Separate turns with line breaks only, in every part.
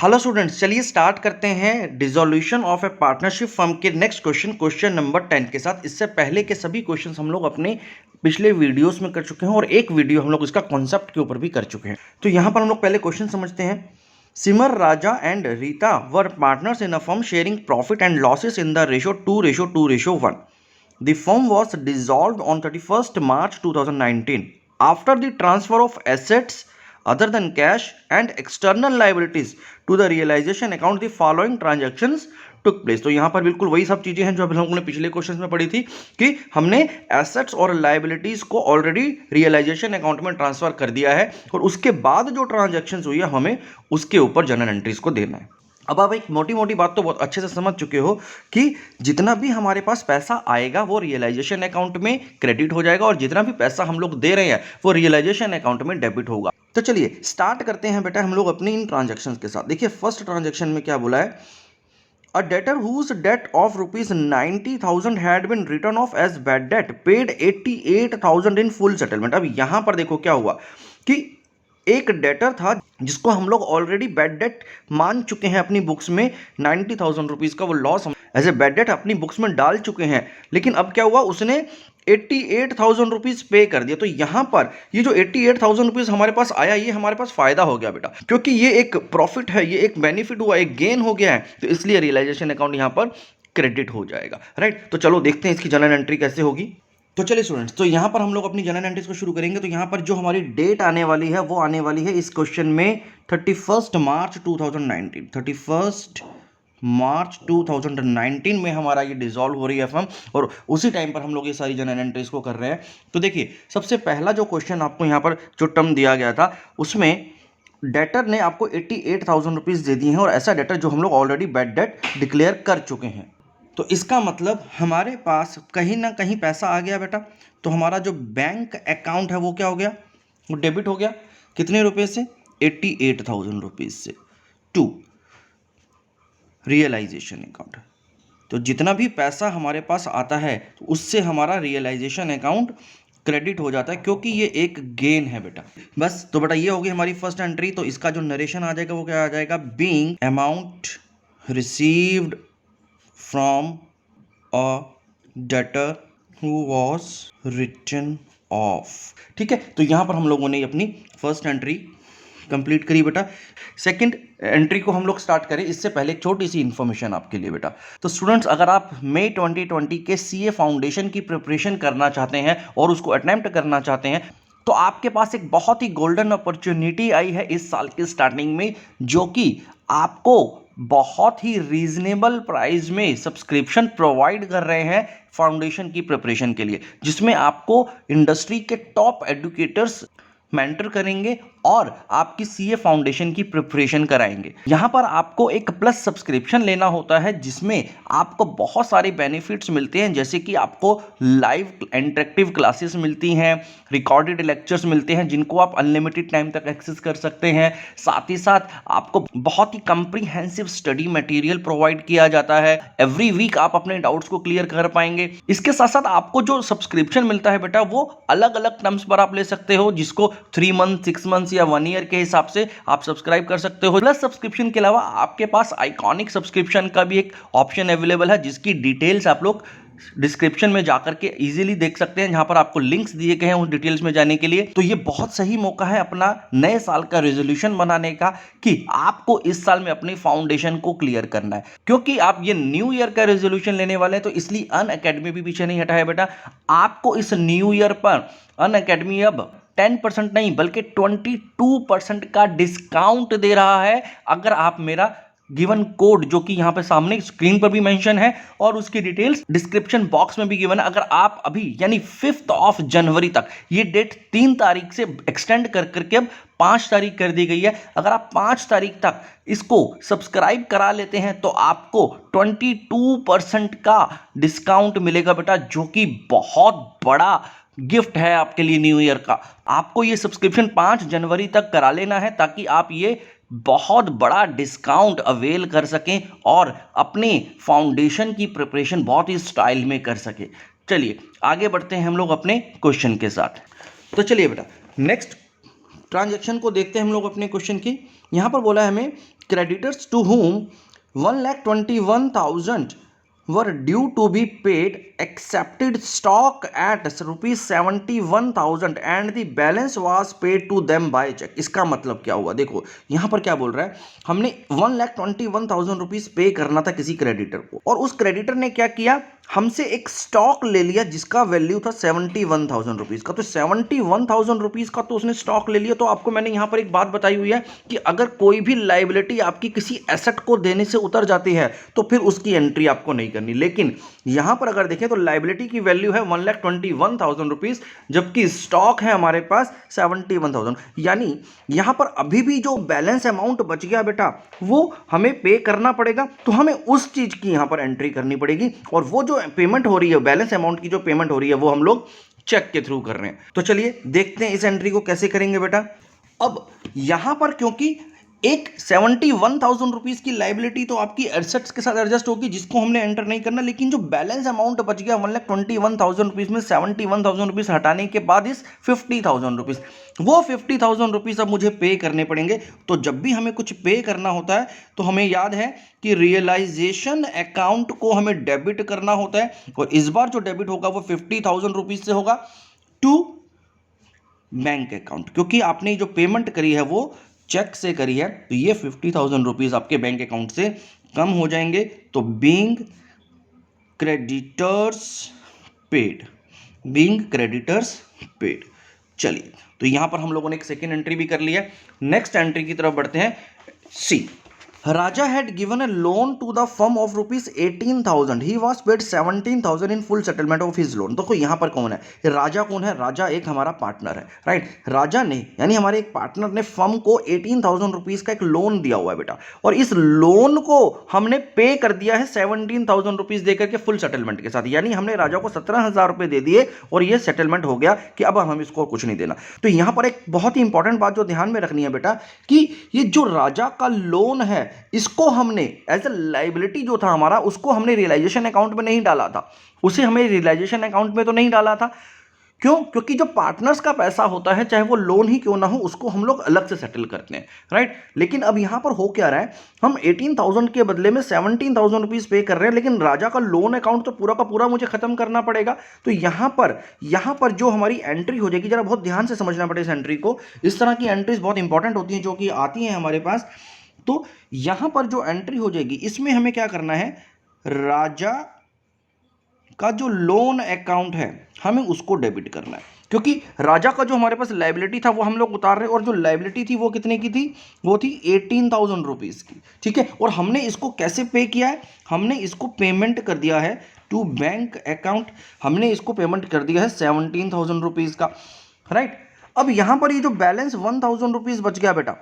Hello students, चलिए start करते हैं dissolution of A partnership firm के नेक्स्ट क्वेश्चन नंबर 10 के साथ। इससे पहले के सभी क्वेश्चंस हम लोग अपने पिछले वीडियोस में कर चुके हैं और एक वीडियो हम लोग इसका कॉन्सेप्ट के ऊपर भी कर चुके हैं। तो यहाँ पर हम लोग पहले क्वेश्चन समझते हैं। Simar Raja and Rita were partners in a firm sharing profit and losses in the ratio 2:2:1. The firm was dissolved on 31st March 2019. After the transfer of assets other than cash and external liabilities to the realization account, the following transactions took place. तो यहाँ पर बिल्कुल वही सब चीज़ें हैं जो अभी हम लोगों ने पिछले क्वेश्चन में पढ़ी थी कि हमने एसेट्स और लाइबिलिटीज को ऑलरेडी रियलाइजेशन अकाउंट में ट्रांसफर कर दिया है और उसके बाद जो ट्रांजेक्शन हुई है हमें उसके ऊपर जनरल एंट्रीज को देना है। अब आप एक मोटी मोटी बात तो बहुत अच्छे से समझ चुके हो कि जितना भी हमारे पास पैसा आएगा वो रियलाइजेशन अकाउंट में क्रेडिट हो जाएगा और जितना भी पैसा हम लोग दे रहे हैं वो रियलाइजेशन अकाउंट में डेबिट होगा। तो चलिए स्टार्ट करते हैं बेटा हम लोग अपनी इन ट्रांजैक्शंस के साथ। देखिए फर्स्ट ट्रांजैक्शन में क्या बोला है, a debtor whose debt of ₹90,000 had been written off as bad debt paid 88,000 in full settlement. अब यहां पर देखो क्या हुआ कि एक डेटर था जिसको हम लोग ऑलरेडी बैड डेट मान चुके हैं अपनी बुक्स में, 90,000 रुपीज़ का वो लॉस हम एज ए बैड डेट अपनी बुक्स में डाल चुके हैं। लेकिन अब क्या हुआ, उसने 88,000 रुपीज़ पे कर दिया। तो यहाँ पर ये जो 88,000 रुपीज़ हमारे पास आया ये हमारे पास फ़ायदा हो गया बेटा, क्योंकि ये एक प्रॉफिट है, ये एक बेनिफिट हुआ, एक गेन हो गया है। तो इसलिए रियलाइजेशन अकाउंट यहाँ पर क्रेडिट हो जाएगा। राइट, तो चलो देखते हैं इसकी जनरल एंट्री कैसे होगी। तो चलिए स्टूडेंट्स, तो यहाँ पर हम लोग अपनी जनरल एंट्रीज को शुरू करेंगे। तो यहाँ पर जो हमारी डेट आने वाली है वो आने वाली है इस क्वेश्चन में 31 मार्च 2019। 31 मार्च 2019 में हमारा ये डिसॉल्व हो रही है फर्म और उसी टाइम पर हम लोग ये सारी जनरल एंट्रीज को कर रहे हैं। तो देखिए सबसे पहला जो क्वेश्चन आपको यहाँ पर जो टर्म दिया गया था उसमें डेटर ने आपको 88,000 रुपीज़ दे दिए हैं और ऐसा डेटर जो हम लोग ऑलरेडी बैड डेट डिक्लेयर कर चुके हैं। तो इसका मतलब हमारे पास कहीं ना कहीं पैसा आ गया बेटा। तो हमारा जो बैंक अकाउंट है वो क्या हो गया, वो डेबिट हो गया। कितने रुपए से, 88,000 रुपीज़ से टू रियलाइजेशन अकाउंट। तो जितना भी पैसा हमारे पास आता है तो उससे हमारा रियलाइजेशन अकाउंट क्रेडिट हो जाता है, क्योंकि ये एक गेन है बेटा। बस तो बेटा ये होगी हमारी फर्स्ट एंट्री। तो इसका जो नरेशन आ जाएगा वो क्या आ जाएगा, being amount received from a debtor who was written off। ठीक है, तो यहां पर हम लोगों ने अपनी फर्स्ट एंट्री कंप्लीट करी बेटा। सेकंड एंट्री को हम लोग स्टार्ट करें इससे पहले एक छोटी सी इंफॉर्मेशन आपके लिए बेटा। तो स्टूडेंट्स, अगर आप मई 2020 के सीए फाउंडेशन की प्रिपरेशन करना चाहते हैं और उसको अटेम्प्ट करना चाहते हैं तो आपके पास एक बहुत ही गोल्डन अपॉर्चुनिटी आई है इस साल के स्टार्टिंग में, जो कि आपको बहुत ही रीजनेबल प्राइस में सब्सक्रिप्शन प्रोवाइड कर रहे हैं फाउंडेशन की प्रिपरेशन के लिए, जिसमें आपको इंडस्ट्री के टॉप एडुकेटर्स मेंटर करेंगे और आपकी सीए फाउंडेशन की प्रिपरेशन कराएंगे। यहाँ पर आपको एक प्लस सब्सक्रिप्शन लेना होता है जिसमें आपको बहुत सारे बेनिफिट्स मिलते हैं, जैसे कि आपको लाइव इंटरेक्टिव क्लासेस मिलती हैं, रिकॉर्डेड लेक्चर्स मिलते हैं जिनको आप अनलिमिटेड टाइम तक एक्सेस कर सकते हैं। साथ ही साथ आपको बहुत ही कंप्रीहेंसिव स्टडी मटेरियल प्रोवाइड किया जाता है। एवरी वीक आप अपने डाउट्स को क्लियर कर पाएंगे। इसके साथ साथ आपको जो सब्सक्रिप्शन मिलता है बेटा वो अलग अलग टर्म्स पर आप ले सकते हो, जिसको 3 मंथ, 6 मंथ्स या 1 ईयर के हिसाब से आप सब्सक्राइब कर सकते हो। प्लस सब्सक्रिप्शन के अलावा आपके पास आइकॉनिक सब्सक्रिप्शन का भी एक ऑप्शन अवेलेबल है, जिसकी डिटेल्स आप लोग डिस्क्रिप्शन में जाकर के इजीली देख सकते हैं, जहां पर आपको लिंक्स दिए गए हैं उन डिटेल्स में जाने के लिए। तो ये बहुत सही मौका है अपना नए साल का रेजोल्यूशन बनाने का कि आपको इस साल में अपनी फाउंडेशन को क्लियर करना है, क्योंकि आप ये न्यू ईयर का रेजोल्यूशन लेने वाले हैं। तो इसलिए अनअकैडमी भी पीछे नहीं हटा है बेटा। आपको इस न्यू ईयर पर अनअकैडमी अब 10% नहीं बल्कि 22% का डिस्काउंट दे रहा है, अगर आप मेरा गिवन कोड जो कि यहां पे सामने स्क्रीन पर भी मेंशन है और उसकी डिटेल्स डिस्क्रिप्शन बॉक्स में भी गिवन है, अगर आप अभी यानी 5 जनवरी तक, ये डेट 3 तारीख से एक्सटेंड कर करके अब 5 तारीख कर दी गई है, अगर आप 5 तारीख तक इसको सब्सक्राइब करा लेते हैं तो आपको 22% का डिस्काउंट मिलेगा बेटा, जो कि बहुत बड़ा गिफ्ट है आपके लिए न्यू ईयर का। आपको ये सब्सक्रिप्शन 5 जनवरी तक करा लेना है ताकि आप ये बहुत बड़ा डिस्काउंट अवेल कर सकें और अपने फाउंडेशन की प्रिपरेशन बहुत ही स्टाइल में कर सकें। चलिए आगे बढ़ते हैं हम लोग अपने क्वेश्चन के साथ। तो चलिए बेटा नेक्स्ट ट्रांजैक्शन को देखते हैं हम लोग अपने क्वेश्चन की। यहाँ पर बोला है हमें creditors to whom 1,21,000 were due to be paid accepted stock at rupees 71,000 and the balance was paid to them by check। इसका मतलब क्या हुआ, देखो यहां पर क्या बोल रहा है, हमने 1,21,000 रुपीज पे करना था किसी क्रेडिटर को, और उस क्रेडिटर ने क्या किया, हमसे एक स्टॉक ले लिया जिसका वैल्यू था 71,000 रुपीज का। तो 71,000 रुपीज का तो उसने स्टॉक ले लिया। तो आपको मैंने यहां पर एक बात बताई हुई है कि अगर कोई भी लायबिलिटी आपकी किसी एसेट को देने से उतर जाती है तो फिर उसकी एंट्री आपको नहीं करनी। लेकिन यहां पर अगर देखें तो लायबिलिटी की वैल्यू है 1,21,000 रुपीज, जबकि स्टॉक है हमारे पास 71,000। यानी यहां पर अभी भी जो बैलेंस अमाउंट बच गया बेटा वो हमें पे करना पड़ेगा। तो हमें उस चीज की यहां पर एंट्री करनी पड़ेगी, और वो जो पेमेंट हो रही है, बैलेंस अमाउंट की जो पेमेंट हो रही है, वो हम लोग चेक के थ्रू कर रहे हैं। तो चलिए देखते हैं इस एंट्री को कैसे करेंगे बेटा। अब यहां पर क्योंकि एक 71,000 रुपीज की लाइबिलिटी तो आपकी एसेट्स के साथ एडजस्ट होगी जिसको हमने एंटर नहीं करना, लेकिन जो बैलेंस अमाउंट बच गया 1,21,000 रुपीज में 71,000 रुपीज हटाने के बाद इस 50,000 रुपीज, वो 50,000 रुपीज अब मुझे पे करने पड़ेंगे। तो जब भी हमें कुछ पे करना होता है तो हमें याद है कि रियलाइजेशन अकाउंट को हमें डेबिट करना होता है, और इस बार जो डेबिट होगा वो 50,000 रुपीज से होगा टू बैंक अकाउंट, क्योंकि आपने जो पेमेंट करी है वो चेक से करी है। तो ये 50,000 रुपीज आपके बैंक अकाउंट से कम हो जाएंगे। तो being creditors paid, being creditors paid. चलिए, तो यहां पर हम लोगों ने एक सेकेंड एंट्री भी कर ली है। नेक्स्ट एंट्री की तरफ बढ़ते हैं। सी, Raja had given a loan to the firm of rupees 18,000. He was paid 17,000 in full settlement of his loan. देखो यहाँ पर कौन है, राजा कौन है, राजा एक हमारा पार्टनर है, राइट। राजा ने यानी हमारे एक पार्टनर ने फर्म को 18,000 रुपीज का एक लोन दिया हुआ है बेटा, और इस लोन को हमने पे कर दिया है 17,000 रुपीज देकर के फुल सेटलमेंट के साथ। यानी हमने राजा को 17,000 रुपए दे दिए और ये सेटलमेंट हो गया कि अब हम इसको कुछ नहीं देना। तो यहाँ पर एक बहुत ही इंपॉर्टेंट बात जो ध्यान में रखनी है बेटा कि ये जो राजा का लोन है इसको हमने एज ए लाइबिलिटी जो था हमारा, उसको हमने रियलाइजेशन अकाउंट में नहीं डाला था, उसे हमें रियलाइजेशन अकाउंट में तो नहीं डाला था। क्यों? क्योंकि जो पार्टनर्स का पैसा होता है चाहे वो लोन ही क्यों ना हो उसको हम लोग अलग से सेटल करते हैं, राइट। लेकिन अब यहां पर हो क्या रहा है, हम 18,000 के बदले में 17,000 रुपीज पे कर रहे हैं, लेकिन राजा का लोन अकाउंट तो पूरा का पूरा मुझे खत्म करना पड़ेगा। तो यहां पर जो हमारी एंट्री हो जाएगी, जरा बहुत ध्यान से समझना पड़ेगा इस एंट्री को। इस तरह की एंट्रीज बहुत इंपॉर्टेंट होती हैं जो कि आती हैं हमारे पास। तो यहां पर जो एंट्री हो जाएगी इसमें हमें क्या करना है, राजा का जो लोन अकाउंट है हमें उसको डेबिट करना है, क्योंकि राजा का जो हमारे पास लायबिलिटी था वो हम लोग उतार रहे हैं, और जो लायबिलिटी थी वो कितने की थी, वो थी 18,000 रुपीज की, ठीक है। और हमने इसको कैसे पे किया है, हमने इसको पेमेंट कर दिया है टू बैंक अकाउंट, हमने इसको पेमेंट कर दिया है 17,000 रुपीज का, राइट। अब यहां पर ये जो बैलेंस 1,000 रुपीज बच गया बेटा,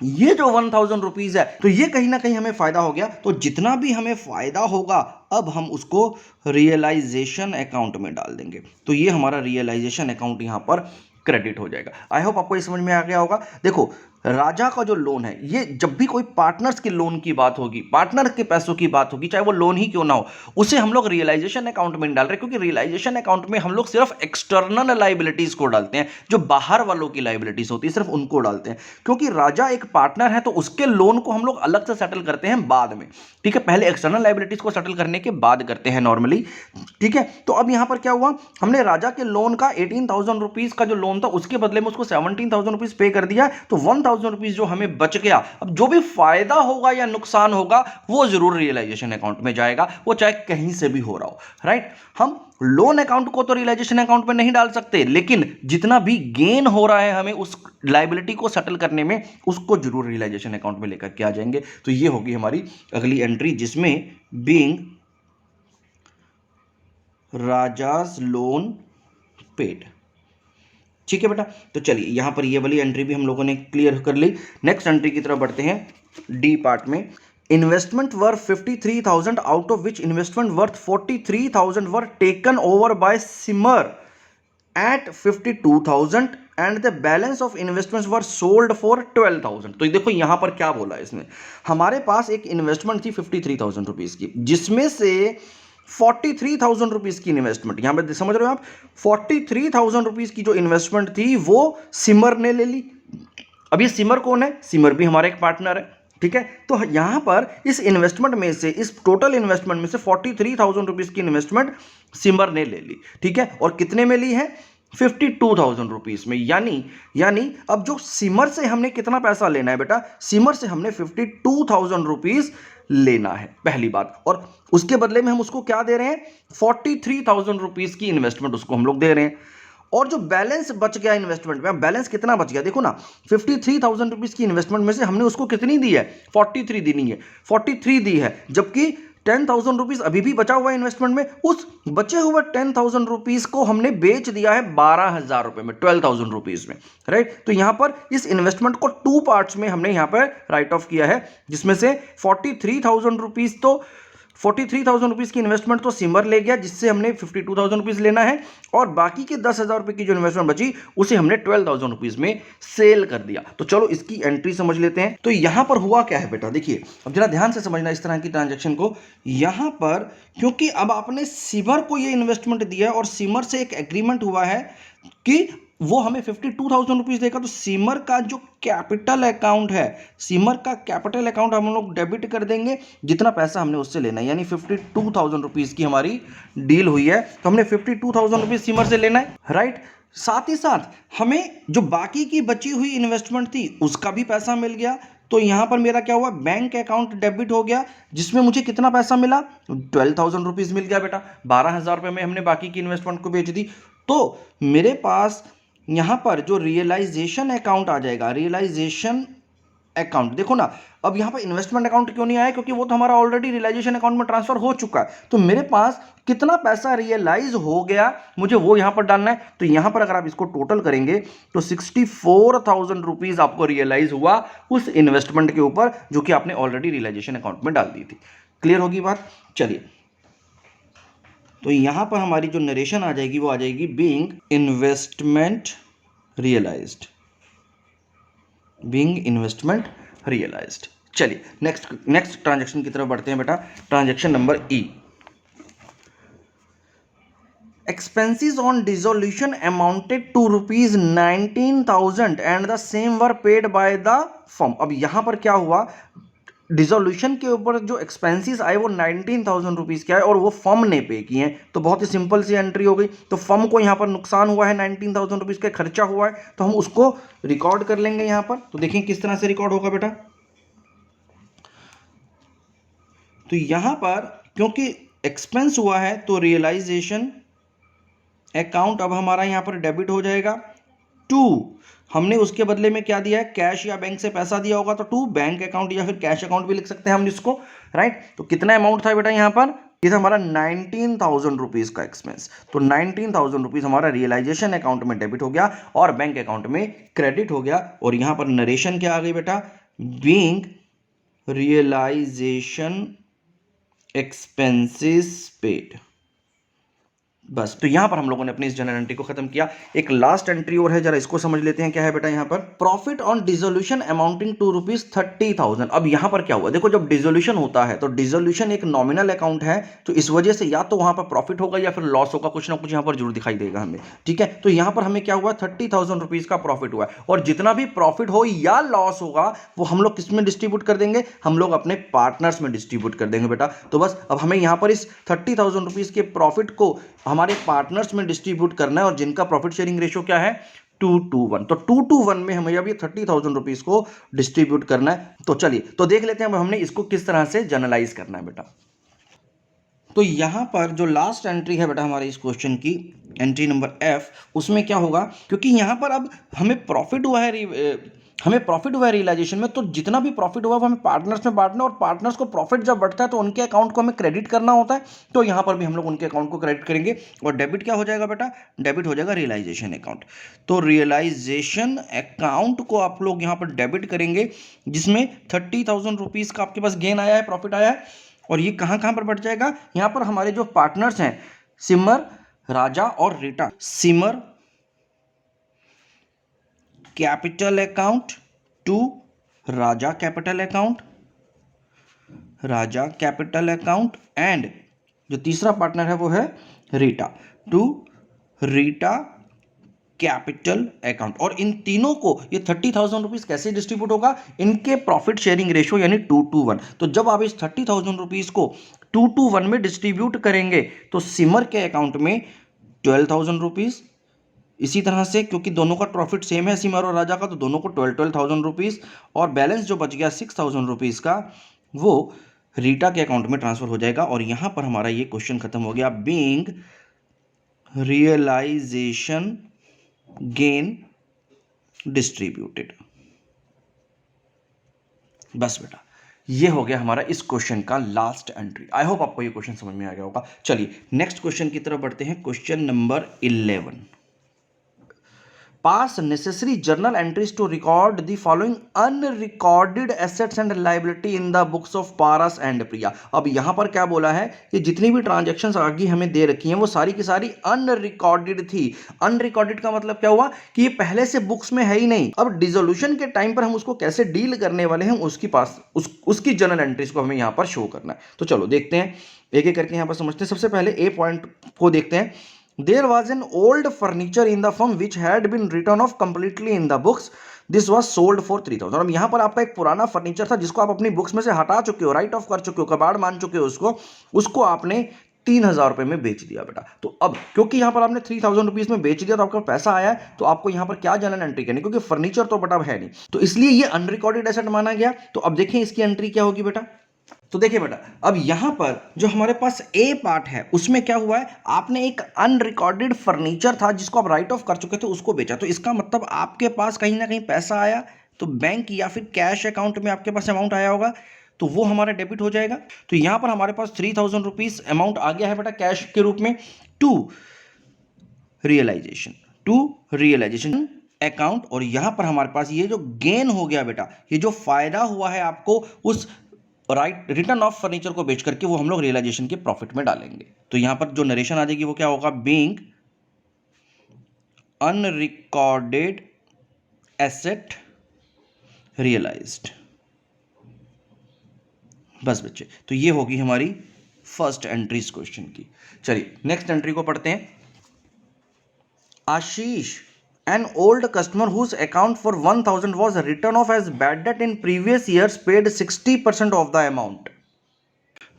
ये जो 1,000 रुपीज है, तो ये कहीं ना कहीं हमें फायदा हो गया। तो जितना भी हमें फायदा होगा अब हम उसको रियलाइजेशन अकाउंट में डाल देंगे। तो ये हमारा रियलाइजेशन अकाउंट यहां पर क्रेडिट हो जाएगा। आई होप आपको ये समझ में आ गया होगा। देखो राजा का जो लोन है, ये जब भी कोई पार्टनर्स के लोन की बात होगी, पार्टनर के पैसों की बात होगी, चाहे वो लोन ही क्यों ना हो, उसे हम लोग रियलाइजेशन अकाउंट में डाल रहे हैं, क्योंकि रियलाइजेशन अकाउंट में हम लोग सिर्फ एक्सटर्नल लाइबिलिटीज को डालते हैं, जो बाहर वालों की लाइबिलिटीज होती है सिर्फ उनको डालते हैं। क्योंकि राजा एक पार्टनर है तो उसके लोन को हम लोग अलग से सेटल करते हैं बाद में, ठीक है। पहले एक्सटर्नल लाइबिलिटीज को सेटल करने के बाद करते हैं नॉर्मली, ठीक है। तो अब यहां पर क्या हुआ, हमने राजा के लोन का 18,000 रुपीज का जो लोन था उसके बदले में उसको 17,000 रुपीज पे कर दिया। तो 1,000 रुपीज जो हमें बच गया, अब जो भी फायदा होगा या नुकसान होगा वो जरूर रियलाइजेशन अकाउंट में जाएगा, वो चाहे कहीं से भी हो रहा हो, राइट। हम लोन अकाउंट को तो रियलाइजेशन अकाउंट में नहीं डाल सकते, लेकिन जितना भी गेन हो रहा है हमें उस लायबिलिटी को सेटल करने में, उसको जरूर रियलाइजेशन अकाउंट में लेकर के आ जाएंगे। तो ये होगी हमारी अगली एंट्री, जिसमें बीइंग राजाज लोन पेड, ठीक है बेटा। तो चलिए यहां पर ये वाली एंट्री भी हम लोगों ने क्लियर कर ली। नेक्स्ट एंट्री की तरफ बढ़ते हैं, डी पार्ट में। Investment were 53,000 out of which investment worth 43,000 were taken over by Simar at 52,000 and the balance of investments were sold for 12,000। तो देखो यहां पर क्या बोला इसने, हमारे पास एक इन्वेस्टमेंट थी 53,000 रुपीज की, जिसमें से 43,000 रुपीज की इन्वेस्टमेंट, यहां पे समझ रहे हो आप, 43,000 रुपीज की जो इन्वेस्टमेंट थी वो सिमर ने ले ली। अब ये सिमर कौन है, सिमर भी हमारा एक पार्टनर है, ठीक है। तो यहाँ पर इस इन्वेस्टमेंट में से, इस टोटल इन्वेस्टमेंट में से 43,000 रुपीज़ की इन्वेस्टमेंट सिमर ने ले ली। ठीक है, और कितने में ली है? 52,000 रुपीज़ में। यानी अब जो सिमर से हमने कितना पैसा लेना है बेटा? सिमर से हमने 52,000 रुपीज़ लेना है, पहली बात। और उसके बदले में हम उसको क्या दे रहे हैं? 43,000 रुपीज़ की इन्वेस्टमेंट उसको हम लोग दे रहे हैं। और जो बैलेंस बच गया इन्वेस्टमेंट में, बैलेंस कितना बच गया देखो ना, 53,000 रुपीज़ की इन्वेस्टमेंट में से हमने उसको कितनी दी है? 43 देनी है, 43 दी है, जबकि 10,000 रुपीज़ अभी भी बचा हुआ है इन्वेस्टमेंट में। उस बचे हुए 10,000 रुपीज़ को हमने बेच दिया है 12,000 रुपये में, 12,000 रुपीज़ में, राइट। तो यहाँ पर इस इन्वेस्टमेंट को 2 पार्ट्स में हमने यहाँ पर राइट ऑफ किया है, जिसमें से 43,000 रुपीज़ तो 43,000 रुपीज़ की इन्वेस्टमेंट तो सिमर ले गया, जिससे हमने 52,000 रुपीज़ लेना है, और बाकी के 10,000 रुपये की जो इन्वेस्टमेंट बची उसे हमने 12,000 रुपीज़ में सेल कर दिया। तो चलो इसकी एंट्री समझ लेते हैं। तो यहाँ पर हुआ क्या है बेटा, देखिए अब जरा ध्यान से समझना इस तरह की ट्रांजैक्शन को। यहाँ पर क्योंकि अब आपने सिमर को ये इन्वेस्टमेंट दिया और सिमर से एक एग्रीमेंट हुआ है कि वो हमें 52,000 रुपीज़ देगा, तो सिमर का जो कैपिटल अकाउंट है, सिमर का कैपिटल अकाउंट हम लोग डेबिट कर देंगे जितना पैसा हमने उससे लेना है। यानी 52,000 रुपीज़ की हमारी डील हुई है, तो हमने 52,000 रुपीज़ सिमर से लेना है, राइट। साथ ही साथ हमें जो बाकी की बची हुई इन्वेस्टमेंट थी उसका भी पैसा मिल गया। तो यहाँ पर मेरा क्या हुआ? बैंक अकाउंट डेबिट हो गया, जिसमें मुझे कितना पैसा मिला? 12,000 रुपीज़ मिल गया बेटा। 12,000 रुपये में हमने बाकी की इन्वेस्टमेंट को बेच दी। तो मेरे पास यहाँ पर जो रियलाइजेशन अकाउंट आ जाएगा, रियलाइजेशन अकाउंट, देखो ना, अब यहाँ पर इन्वेस्टमेंट अकाउंट क्यों नहीं आया? क्योंकि वो तो हमारा ऑलरेडी रियलाइजेशन अकाउंट में ट्रांसफर हो चुका है। तो मेरे पास कितना पैसा रियलाइज हो गया, मुझे वो यहाँ पर डालना है। तो यहाँ पर अगर आप इसको टोटल करेंगे तो 64,000 रुपीज़ आपको रियलाइज हुआ उस इन्वेस्टमेंट के ऊपर, जो कि आपने ऑलरेडी रियलाइजेशन अकाउंट में डाल दी थी। क्लियर होगी बात? चलिए, तो यहाँ पर हमारी जो नरेशन आ जाएगी वो आ जाएगी being investment realised, being investment realised. चलिए नेक्स्ट ट्रांजैक्शन की तरफ बढ़ते हैं बेटा। Transaction number E, expenses on dissolution amounted to rupees 19,000 and the same were paid by the firm। अब यहाँ पर क्या हुआ? डिसोल्यूशन के ऊपर जो एक्सपेंसेस आए वो 19,000 रुपीज़ के आए और वो फर्म ने पे किए हैं। तो बहुत ही सिंपल सी एंट्री हो गई। तो फर्म को यहाँ पर नुकसान हुआ है, 19,000 रुपीज़ का खर्चा हुआ है, तो हम उसको रिकॉर्ड कर लेंगे यहाँ पर। तो देखें किस तरह से रिकॉर्ड होगा बेटा। तो यहाँ पर क्योंकि एक्सपेंस हुआ है तो रियलाइजेशन अकाउंट अब हमारा यहाँ पर डेबिट हो जाएगा। टू, हमने उसके बदले में क्या दिया है? कैश या बैंक से पैसा दिया होगा, तो टू बैंक अकाउंट या फिर कैश अकाउंट भी लिख सकते हैं हम इसको, राइट। तो कितना अमाउंट था बेटा यहाँ पर? ये था हमारा 19,000 रुपीज़ का एक्सपेंस। तो 19,000 रुपीज़ हमारा रियलाइजेशन अकाउंट में डेबिट हो गया और बैंक अकाउंट में क्रेडिट हो गया। और यहाँ पर नरेशन क्या आ गई बेटा? Being realisation expenses paid. बस, तो यहां पर हम लोगों ने अपनी इस जनरल एंट्री को खत्म किया। एक लास्ट एंट्री और है, जरा इसको समझ लेते हैं। क्या है बेटा यहाँ पर? Profit on dissolution amounting to rupees 30,000। अब यहाँ पर क्या हुआ? देखो, जब डिसोल्यूशन होता है तो डिसोल्यूशन एक नॉमिनल अकाउंट है, तो इस वजह से या तो वहां पर प्रॉफिट होगा या फिर लॉस होगा, कुछ ना कुछ यहाँ पर जरूर दिखाई देगा हमें, ठीक है। तो यहाँ पर हमें क्या हुआ? 30,000 रुपीज का प्रॉफिट हुआ है, और जितना भी प्रॉफिट हो या लॉस होगा वो हम लोग किस में डिस्ट्रीब्यूट कर देंगे? हम लोग अपने पार्टनर्स में डिस्ट्रीब्यूट कर देंगे बेटा। तो बस अब हमें यहाँ पर इस 30,000 रुपीज के प्रॉफिट को हमारे पार्टनर्स में डिस्ट्रीब्यूट करना है, और जिनका प्रॉफिट शेयरिंग रेशियो क्या है? 2:1। तो 2:1 में हमें अब ये 30,000 रुपीज को डिस्ट्रीब्यूट करना है। तो चलिए तो देख लेते हैं अब हमने इसको किस तरह से जनरलाइज करना है बेटा। तो यहां पर जो लास्ट एंट्री है बेटा हमारे इस क्वेश्चन की, एंट्री नंबर एफ, उसमें क्या होगा? क्योंकि यहां पर अब हमें प्रॉफिट हुआ है रियलाइजेशन में, तो जितना भी प्रॉफिट हुआ वो हमें पार्टनर्स में बांटना, और पार्टनर्स को प्रॉफिट जब बढ़ता है तो उनके अकाउंट को हमें क्रेडिट करना होता है। तो यहाँ पर भी हम लोग उनके अकाउंट को क्रेडिट करेंगे, और डेबिट क्या हो जाएगा बेटा? डेबिट हो जाएगा रियलाइजेशन अकाउंट। तो रियलाइजेशन अकाउंट को आप लोग यहाँ पर डेबिट करेंगे, जिसमें 30,000 रुपीज़ का आपके पास गेन आया है, प्रॉफिट आया है। और ये कहाँ कहाँ पर बढ़ जाएगा? यहाँ पर हमारे जो पार्टनर्स हैं, सिमर, राजा और Rita, Simar capital account to Raja capital account, Raja capital account, and जो तीसरा पार्टनर है वो है Rita, to Rita capital account. और इन तीनों को ये 30,000 रुपीज कैसे डिस्ट्रीब्यूट होगा, इनके प्रॉफिट शेयरिंग रेशियो यानी 2:1। तो जब आप इस 30,000 रुपीज को 2:1 में डिस्ट्रीब्यूट करेंगे तो सिमर के अकाउंट में 12,000 रुपीज, इसी तरह से क्योंकि दोनों का प्रॉफिट सेम है सिमर और राजा का, तो दोनों को 12,000 रुपीज, और बैलेंस जो बच गया 6,000 रुपीज का वो रीटा के अकाउंट में ट्रांसफर हो जाएगा। और यहां पर हमारा ये क्वेश्चन खत्म हो गया। Being realisation gain distributed. बस बेटा, ये हो गया हमारा इस क्वेश्चन का लास्ट एंट्री। आई होप आपको ये क्वेश्चन समझ में आ गया होगा। चलिए नेक्स्ट क्वेश्चन की तरफ बढ़ते हैं। Question number 11। Pass necessary journal entries to record the following unrecorded assets and liability in the books of Paras and Priya। अब यहां पर क्या बोला है कि जितनी भी ट्रांजैक्शंस आगे हमें दे रखी हैं वो सारी की सारी अनरिकॉर्डेड थी। अनरिकॉर्डेड का मतलब क्या हुआ कि ये पहले से बुक्स में है ही नहीं। अब डिसोल्यूशन के टाइम पर हम उसको कैसे डील करने वाले हैं उसकी पास उसकी जर्नल एंट्रीज को हमें यहां पर शो करना है। तो चलो देखते हैं, एक एक करके यहां पर समझते हैं। सबसे पहले ए पॉइंट को देखते हैं। There was an old furniture in the firm which had been written off completely in the books. This was sold for 3,000। अब यहां पर आपका एक पुराना फर्नीचर था जिसको आप अपनी बुक्स में से हटा चुके हो, राइट ऑफ कर चुके हो, कबाड़ मान चुके हो, उसको आपने 3,000 रुपए में बेच दिया बेटा। तो अब क्योंकि यहां पर आपने 3,000 रुपीज में बेच दिया तो आपका पैसा आया है, तो आपको यहां पर क्या जर्नल एंट्री करनी, क्योंकि फर्नीचर तो बेटा है नहीं, तो इसलिए ये अनरिकॉर्डेड एसेट माना गया। तो अब देखें इसकी एंट्री क्या होगी बेटा। तो देखिए बेटा, अब यहां पर जो हमारे पास ए पार्ट है उसमें क्या हुआ है, आपने एक अनरिकॉर्डेड फर्नीचर था जिसको आप राइट ऑफ कर चुके थे उसको बेचा। तो इसका मतलब आपके पास कहीं ना कहीं पैसा आया, तो बैंक या फिर कैश अकाउंट में आपके पास अमाउंट आया होगा, तो वो हमारा डेबिट हो जाएगा। तो यहां पर हमारे पास 3,000 रुपीज अमाउंट आ गया है बेटा कैश के रूप में टू रियलाइजेशन अकाउंट। और यहां पर हमारे पास ये जो गेन हो गया बेटा, ये जो फायदा हुआ है आपको उस रिटर्न ऑफ फर्नीचर को बेच करके, वो हम लोग रियलाइजेशन के प्रॉफिट में डालेंगे। तो यहां पर जो नरेशन आ जाएगी वो क्या होगा, बीइंग अनरिकॉर्डेड एसेट रियलाइज्ड। बस बच्चे, तो ये होगी हमारी फर्स्ट एंट्री इस क्वेश्चन की। चलिए नेक्स्ट एंट्री को पढ़ते हैं। आशीष, an old customer whose account for 1,000 was written off as bad debt in previous years paid 60% of the amount।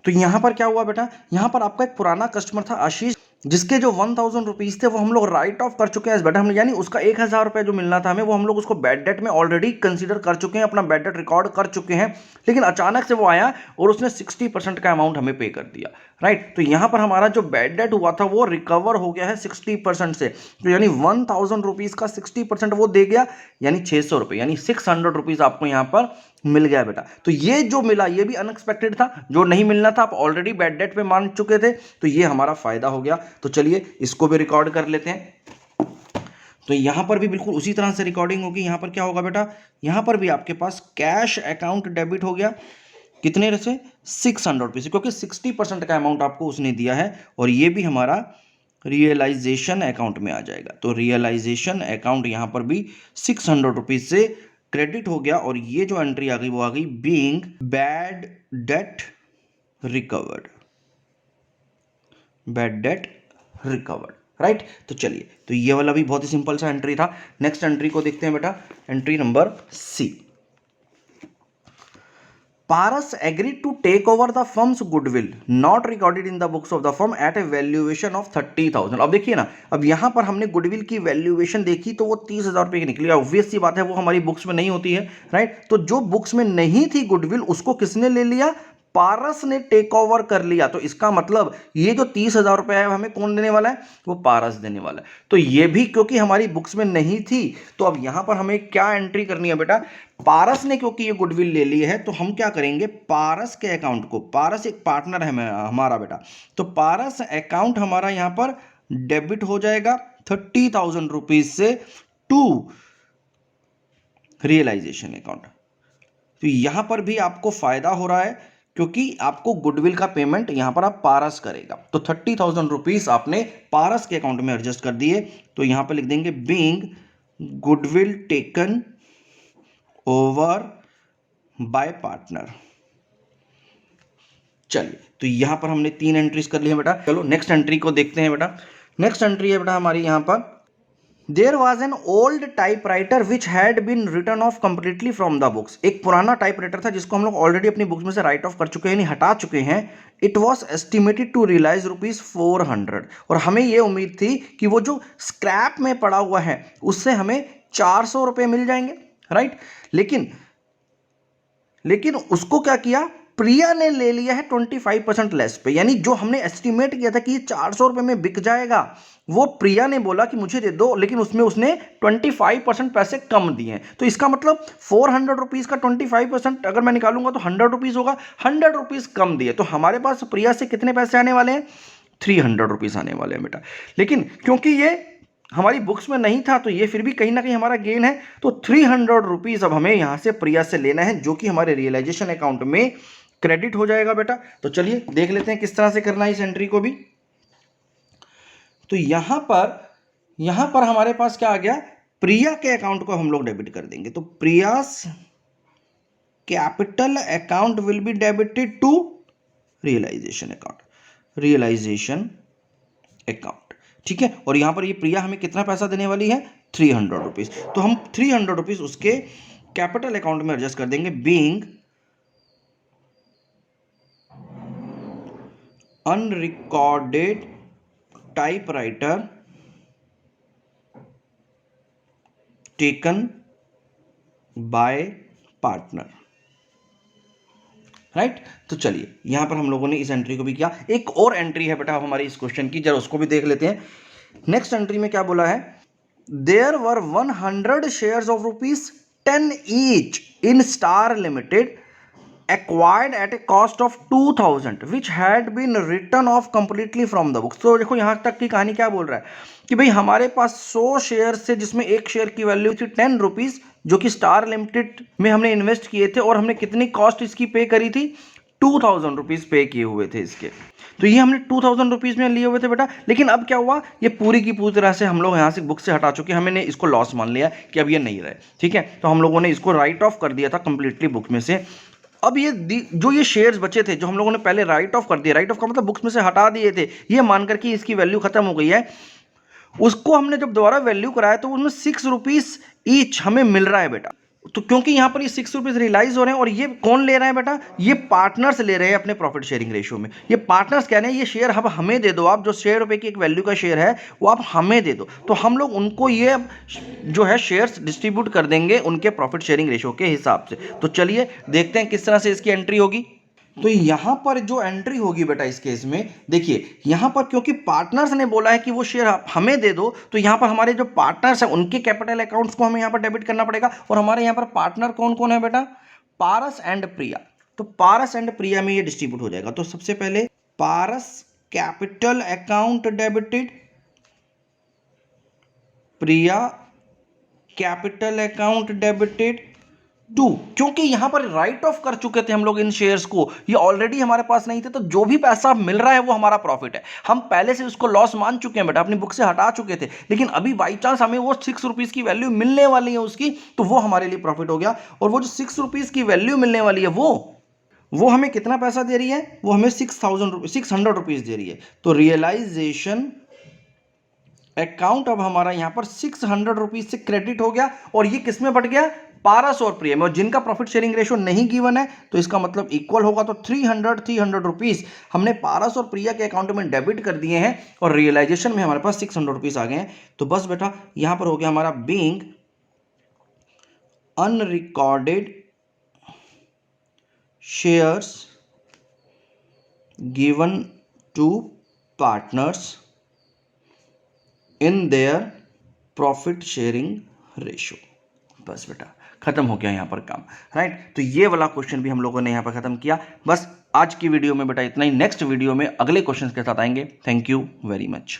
तो यहां पर क्या हुआ बेटा, यहां पर आपका एक पुराना कस्टमर था आशीष, जिसके जो 1,000 रुपीज थे वो हम लोग राइट ऑफ कर चुके हैं बेटा। हम यानी उसका 1,000 रुपए जो मिलना था हमें, वो हम लोग उसको बैड डेट में ऑलरेडी कंसीडर कर चुके हैं, अपना बैड डेट रिकॉर्ड कर चुके हैं। लेकिन अचानक से वो आया और उसने 60% का अमाउंट हमें पे कर दिया, राइट। तो यहां पर हमारा जो बैड डेट हुआ था वो रिकवर हो गया है 60% से। तो यानी 1,000 रुपीज का 60% वो दे गया, यानी 600 रुपए, यानी 600 रुपीज आपको यहां पर मिल गया बेटा। तो ये जो मिला ये भी अनएक्सपेक्टेड था, जो नहीं मिलना था आप ऑलरेडी बैड डेट पे मान चुके थे, तो ये हमारा फायदा हो गया। तो चलिए इसको भी रिकॉर्ड कर लेते हैं। तो यहां पर भी बिल्कुल उसी तरह से रिकॉर्डिंग होगी। यहां पर क्या होगा बेटा, यहां पर भी आपके पास कैश अकाउंट डेबिट हो गया, कितने से 600 रुपीज, क्योंकि 60% का अमाउंट आपको उसने दिया है। और ये भी हमारा रियलाइजेशन अकाउंट में आ जाएगा। तो रियलाइजेशन अकाउंट यहां पर भी 600 रुपीज से क्रेडिट हो गया। और ये जो एंट्री आ गई वो आ गई being bad debt recovered, bad debt recovered, right. तो चलिए, तो ये वाला भी बहुत ही सिंपल सा एंट्री था। नेक्स्ट एंट्री को देखते हैं बेटा, entry number C. Paras agreed to take over the firm's goodwill not recorded in the books of the firm at a valuation of 30,000। अब देखिए ना, अब यहां पर हमने गुडविल की वैल्यूएशन देखी तो वो 30,000 रुपए की निकली। ऑब्वियस सी बात है वो हमारी बुक्स में नहीं होती है, राइट। तो जो बुक्स में नहीं थी गुडविल उसको किसने ले लिया, पारस ने टेक ओवर कर लिया। तो इसका मतलब ये जो 30,000 रुपए है हमें कौन देने वाला है, वो पारस देने वाला है। तो ये भी क्योंकि हमारी बुक्स में नहीं थी, तो अब यहां पर हमें क्या एंट्री करनी है बेटा, पारस ने क्योंकि ये गुडविल ले ली है तो हम क्या करेंगे, पारस के अकाउंट को, पारस एक पार्टनर है हमारा बेटा, तो पारस अकाउंट हमारा यहां पर डेबिट हो जाएगा 30,000 रुपीज से टू रियलाइजेशन अकाउंट। तो यहां पर भी आपको फायदा हो रहा है क्योंकि आपको गुडविल का पेमेंट यहां पर आप पारस करेगा। तो 30,000 रुपीज आपने पारस के अकाउंट में एडजस्ट कर दिए। तो यहां पर लिख देंगे being goodwill taken over bye partner. चलिए, तो यहां पर हमने 3 एंट्रीज कर ली है बेटा। चलो नेक्स्ट एंट्री को देखते हैं बेटा। नेक्स्ट एंट्री है बेटा हमारी यहां पर there was an old typewriter which had been written off completely from the books. एक पुराना टाइपराइटर था जिसको हम लोग ऑलरेडी अपनी बुक्स में से राइट ऑफ कर चुके हैं, यानी हटा चुके हैं। It was estimated to realise ₹400, और हमें ये उम्मीद थी कि वो जो स्क्रैप में पड़ा हुआ है उससे हमें 400 रुपये मिल जाएंगे, राइट। लेकिन उसको क्या किया, प्रिया ने ले लिया है 25% लेस पे, यानी जो हमने एस्टिमेट किया था कि ये 400 रुपये में बिक जाएगा, वो प्रिया ने बोला कि मुझे दे दो, लेकिन उसमें उसने 25% पैसे कम दिए हैं। तो इसका मतलब 400 रुपीज़ का 25% अगर मैं निकालूंगा तो 100 रुपीज़ होगा, 100 रुपीज़ कम दिए, तो हमारे पास प्रिया से कितने पैसे आने वाले हैं, 300 रुपीज़ आने वाले हैं बेटा। लेकिन क्योंकि ये हमारी बुक्स में नहीं था तो ये फिर भी कहीं ना कहीं हमारा गेन है, तो 300 रुपीज़ अब हमें यहाँ से प्रिया से लेना है, जो कि हमारे रियलाइजेशन अकाउंट में क्रेडिट हो जाएगा बेटा। तो चलिए देख लेते हैं किस तरह से करना है इस एंट्री को भी। तो यहां पर हमारे पास क्या आ गया, प्रिया के अकाउंट को हम लोग डेबिट कर देंगे। तो Priya's capital account will be debited to realisation account, ठीक है। और यहां पर ये प्रिया हमें कितना पैसा देने वाली है, 300 रुपीज। तो हम 300 रुपीज उसके कैपिटल अकाउंट में एडजस्ट कर देंगे, being unrecorded typewriter taken by partner, right. तो चलिए यहां पर हम लोगों ने इस एंट्री को भी किया। एक और एंट्री है बेटा हमारी इस क्वेश्चन की, जरा उसको भी देख लेते हैं। नेक्स्ट एंट्री में क्या बोला है, there were 100 shares of ₹10 each in Star Limited acquired at a cost of 2000 which had been written off completely from the books। तो देखो यहां तक की कहानी क्या बोल रहा है कि भाई हमारे पास 100 शेयर से, जिसमें एक शेयर की वैल्यू थी 10 रुपीज, जो कि स्टार लिमिटेड में हमने इन्वेस्ट किए थे, और हमने कितनी कॉस्ट इसकी पे करी थी, 2000 रुपीज पे किए हुए थे इसके। तो ये हमने 2000 रुपीज में लिए हुए थे बेटा। लेकिन अब क्या हुआ, ये पूरी की पूरी तरह से हम लोग यहाँ से बुक से हटा चुके हैं, हमने इसको लॉस मान लिया कि अब ये नहीं रहे, ठीक है। तो हम लोगों ने इसको राइट ऑफ कर दिया था कंप्लीटली बुक में से। अब ये जो ये शेयर्स बचे थे, जो हम लोगों ने पहले राइट ऑफ कर दिए, राइट ऑफ का मतलब बुक्स में से हटा दिए थे, ये मानकर कि इसकी वैल्यू खत्म हो गई है, उसको हमने जब दोबारा वैल्यू कराया तो उसमें 6 रुपीज ईच हमें मिल रहा है बेटा। तो क्योंकि यहां पर ये 6 रुपीज रियलाइज हो रहे हैं, और ये कौन ले रहा है बेटा, ये पार्टनर्स ले रहे हैं अपने प्रॉफिट शेयरिंग रेशियो में। ये पार्टनर्स कह रहे हैं ये शेयर अब हमें दे दो, आप जो ₹6 की एक वैल्यू का शेयर है वो आप हमें दे दो। तो हम लोग उनको ये जो है शेयर्स डिस्ट्रीब्यूट कर देंगे उनके प्रॉफिट शेयरिंग रेशियो के हिसाब से। तो चलिए देखते हैं किस तरह से इसकी एंट्री होगी। तो यहां पर जो एंट्री होगी बेटा इस केस में, देखिए यहां पर क्योंकि पार्टनर्स ने बोला है कि वो शेयर हमें दे दो, तो यहां पर हमारे जो पार्टनर्स हैं उनके कैपिटल अकाउंट्स को हमें यहां पर डेबिट करना पड़ेगा। और हमारे यहां पर पार्टनर कौन कौन है बेटा, पारस एंड प्रिया। तो पारस एंड प्रिया में ये डिस्ट्रीब्यूट हो जाएगा। तो सबसे पहले Paras capital account debited, Priya capital account debited to, क्योंकि यहां पर राइट ऑफ कर चुके थे हम लोग इन शेयर्स को, ये ऑलरेडी हमारे पास नहीं थे, तो जो भी पैसा मिल रहा है वो हमारा प्रॉफिट है। हम पहले से उसको लॉस मान चुके हैं बेटा, अपनी बुक से हटा चुके थे, लेकिन अभी बाई चांस हमें वो 6 रुपीज की वैल्यू मिलने वाली है उसकी, तो वो हमारे लिए प्रॉफिट हो गया। और वो जो 6 रुपीज की वैल्यू मिलने वाली है वो हमें कितना पैसा दे रही है, वो हमें 600 रुपीज दे रही है। तो रियलाइजेशन अकाउंट अब हमारा यहां पर 600 रुपीज से क्रेडिट हो गया, और ये किसमें बट गया, पारस और प्रिया में। और जिनका प्रॉफिट शेयरिंग रेशियो नहीं गिवन है तो इसका मतलब इक्वल होगा। तो 300 रुपीज हमने पारस और प्रिया के अकाउंट में डेबिट कर दिए हैं, और रियलाइजेशन में हमारे पास 600 रुपीज आ गए हैं। तो बस बेटा यहां पर हो गया हमारा being unrecorded shares given to partners in their profit sharing ratio. बस बेटा खत्म हो गया यहाँ पर काम, राइट। तो ये वाला क्वेश्चन भी हम लोगों ने यहाँ पर खत्म किया। बस आज की वीडियो में बेटा इतना ही, नेक्स्ट वीडियो में अगले क्वेश्चन के साथ आएंगे। Thank you very much.